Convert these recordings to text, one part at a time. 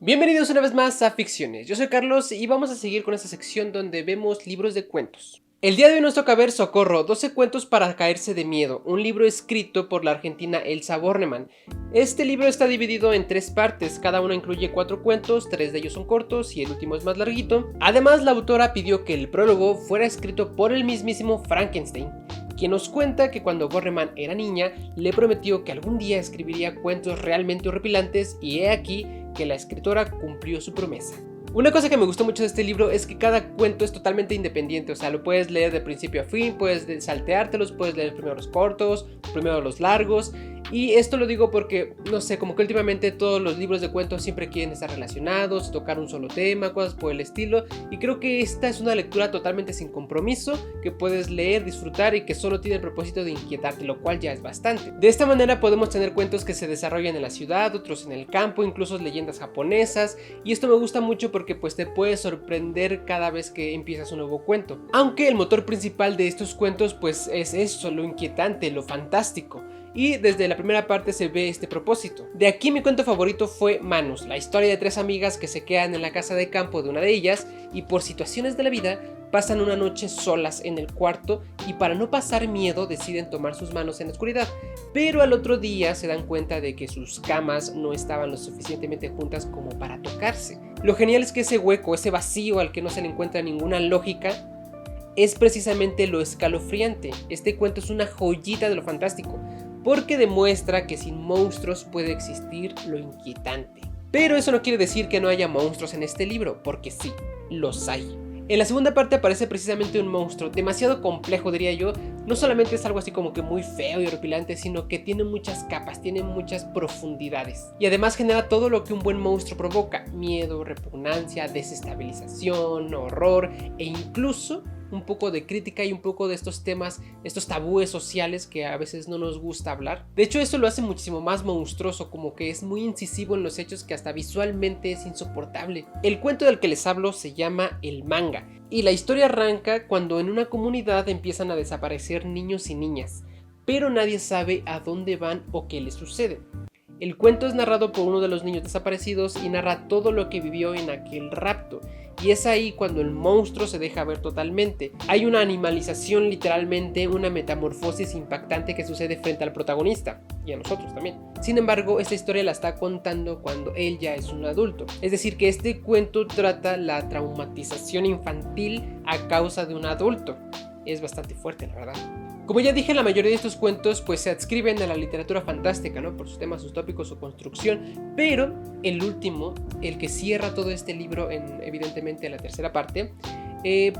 Bienvenidos una vez más a Ficciones, yo soy Carlos y vamos a seguir con esta sección donde vemos libros de cuentos. El día de hoy nos toca ver Socorro, 12 cuentos para caerse de miedo, un libro escrito por la argentina Elsa Bornemann. Este libro está dividido en 3 partes, cada una incluye 4 cuentos, 3 de ellos son cortos y el último es más larguito. Además, la autora pidió que el prólogo fuera escrito por el mismísimo Frankenstein, quien nos cuenta que cuando Bornemann era niña le prometió que algún día escribiría cuentos realmente horripilantes y he aquí que la escritora cumplió su promesa. Una cosa que me gustó mucho de este libro es que cada cuento es totalmente independiente, o sea, lo puedes leer de principio a fin, puedes salteártelos, puedes leer primero los cortos, primero los largos. Y esto lo digo porque, no sé, como que últimamente todos los libros de cuentos siempre quieren estar relacionados, tocar un solo tema, cosas por el estilo. Y creo que esta es una lectura totalmente sin compromiso, que puedes leer, disfrutar y que solo tiene el propósito de inquietarte, lo cual ya es bastante. De esta manera podemos tener cuentos que se desarrollan en la ciudad, otros en el campo, incluso leyendas japonesas. Y esto me gusta mucho porque pues te puede sorprender cada vez que empiezas un nuevo cuento. Aunque el motor principal de estos cuentos pues es eso, lo inquietante, lo fantástico. Y desde la primera parte se ve este propósito. De aquí mi cuento favorito fue Manos, la historia de 3 amigas que se quedan en la casa de campo de una de ellas y por situaciones de la vida pasan una noche solas en el cuarto y para no pasar miedo deciden tomar sus manos en la oscuridad, pero al otro día se dan cuenta de que sus camas no estaban lo suficientemente juntas como para tocarse. Lo genial es que ese hueco, ese vacío al que no se le encuentra ninguna lógica, es precisamente lo escalofriante. Este cuento es una joyita de lo fantástico, porque demuestra que sin monstruos puede existir lo inquietante. Pero eso no quiere decir que no haya monstruos en este libro, porque sí, los hay. En la segunda parte aparece precisamente un monstruo, demasiado complejo diría yo. No solamente es algo así como que muy feo y horripilante, sino que tiene muchas capas, tiene muchas profundidades. Y además genera todo lo que un buen monstruo provoca: miedo, repugnancia, desestabilización, horror e incluso un poco de crítica y un poco de estos temas, estos tabúes sociales que a veces no nos gusta hablar. De hecho, eso lo hace muchísimo más monstruoso, como que es muy incisivo en los hechos que hasta visualmente es insoportable. El cuento del que les hablo se llama El Manga, y la historia arranca cuando en una comunidad empiezan a desaparecer niños y niñas, pero nadie sabe a dónde van o qué les sucede. El cuento es narrado por uno de los niños desaparecidos y narra todo lo que vivió en aquel rapto. Y es ahí cuando el monstruo se deja ver totalmente. Hay una animalización, literalmente una metamorfosis impactante que sucede frente al protagonista y a nosotros también. Sin embargo, esta historia la está contando cuando él ya es un adulto. Es decir, que este cuento trata la traumatización infantil a causa de un adulto. Es bastante fuerte, la verdad. Como ya dije, la mayoría de estos cuentos pues se adscriben a la literatura fantástica, ¿no? Por sus temas, sus tópicos, su construcción, pero el último, el que cierra todo este libro en evidentemente la tercera parte,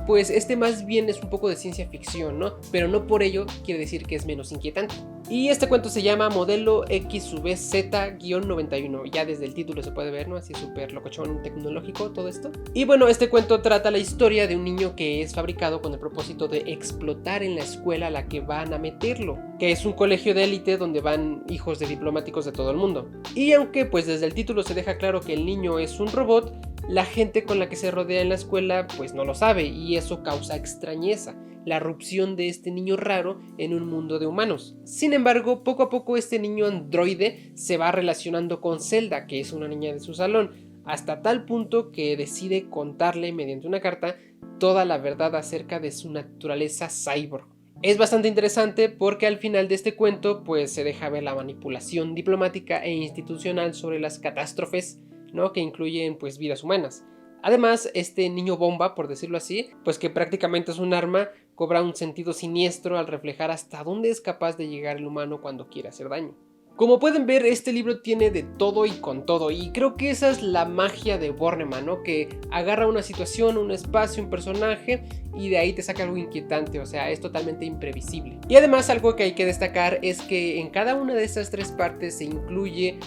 pues este más bien es un poco de ciencia ficción, ¿no? Pero no por ello quiere decir que es menos inquietante. Y este cuento se llama Modelo XZ-91. Ya desde el título se puede ver, ¿no? Así súper locochón tecnológico todo esto. Y bueno, este cuento trata la historia de un niño que es fabricado con el propósito de explotar en la escuela a la que van a meterlo, que es un colegio de élite donde van hijos de diplomáticos de todo el mundo. Y aunque pues desde el título se deja claro que el niño es un robot, la gente con la que se rodea en la escuela pues no lo sabe y eso causa extrañeza, la irrupción de este niño raro en un mundo de humanos. Sin embargo, poco a poco este niño androide se va relacionando con Zelda, que es una niña de su salón, hasta tal punto que decide contarle mediante una carta toda la verdad acerca de su naturaleza cyborg. Es bastante interesante porque al final de este cuento pues se deja ver la manipulación diplomática e institucional sobre las catástrofes, ¿no? Que incluyen pues vidas humanas. Además, este niño bomba, por decirlo así, pues que prácticamente es un arma, cobra un sentido siniestro al reflejar hasta dónde es capaz de llegar el humano cuando quiere hacer daño. Como pueden ver, este libro tiene de todo y con todo, y creo que esa es la magia de Bornemann, ¿no? Que agarra una situación, un espacio, un personaje y de ahí te saca algo inquietante, o sea, es totalmente imprevisible. Y además algo que hay que destacar es que en cada una de estas 3 partes se incluye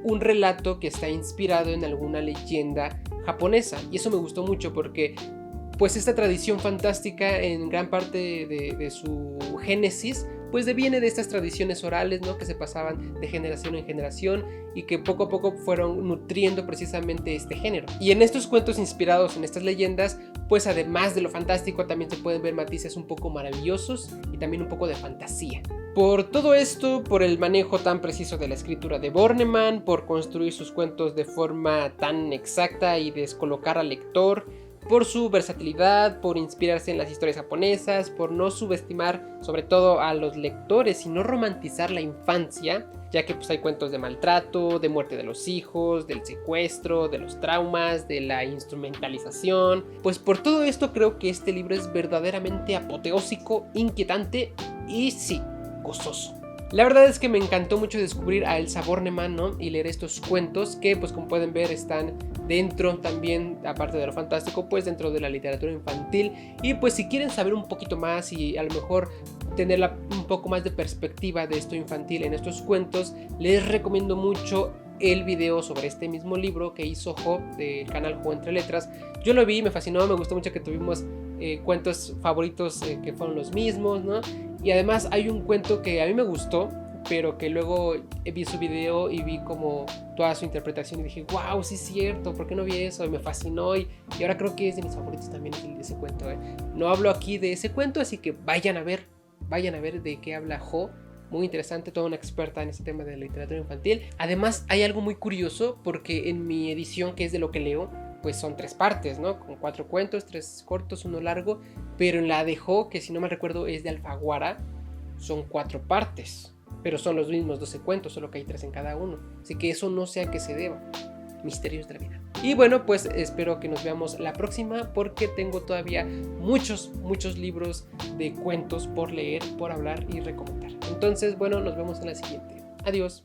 un relato que está inspirado en alguna leyenda japonesa, y eso me gustó mucho porque pues esta tradición fantástica en gran parte de su génesis pues deviene de estas tradiciones orales, ¿no? Que se pasaban de generación en generación y que poco a poco fueron nutriendo precisamente este género. Y en estos cuentos inspirados en estas leyendas, pues además de lo fantástico también se pueden ver matices un poco maravillosos y también un poco de fantasía. Por todo esto, por el manejo tan preciso de la escritura de Bornemann, por construir sus cuentos de forma tan exacta y descolocar al lector, por su versatilidad, por inspirarse en las historias japonesas, por no subestimar sobre todo a los lectores y no romantizar la infancia, ya que pues hay cuentos de maltrato, de muerte de los hijos, del secuestro, de los traumas, de la instrumentalización. Pues por todo esto creo que este libro es verdaderamente apoteósico, inquietante y sí, gozoso. La verdad es que me encantó mucho descubrir a Elsa Bornemann, ¿no? Y leer estos cuentos que, pues como pueden ver, están dentro también, aparte de lo fantástico, pues dentro de la literatura infantil. Y pues si quieren saber un poquito más y a lo mejor tener un poco más de perspectiva de esto infantil en estos cuentos, les recomiendo mucho el video sobre este mismo libro que hizo Jo del canal Jo Entre Letras. Yo lo vi, me fascinó, me gustó mucho que tuvimos cuentos favoritos que fueron los mismos, ¿no? Y además hay un cuento que a mí me gustó, pero que luego vi su video y vi como toda su interpretación y dije, wow, sí es cierto, ¿por qué no vi eso? Y me fascinó y ahora creo que es de mis favoritos también ese cuento. No hablo aquí de ese cuento, así que vayan a ver de qué habla Jo. Muy interesante, toda una experta en este tema de la literatura infantil. Además hay algo muy curioso porque en mi edición, que es de lo que leo, pues son 3 partes, ¿no? Con 4 cuentos, 3 cortos, 1 largo. Pero en la de Jo, que si no me recuerdo es de Alfaguara, son 4 partes. Pero son los mismos 12 cuentos, solo que hay 3 en cada uno. Así que eso no sé a qué se deba. Misterios de la vida. Y bueno, pues espero que nos veamos la próxima, porque tengo todavía muchos libros de cuentos por leer, por hablar y recomendar. Entonces, bueno, nos vemos en la siguiente. Adiós.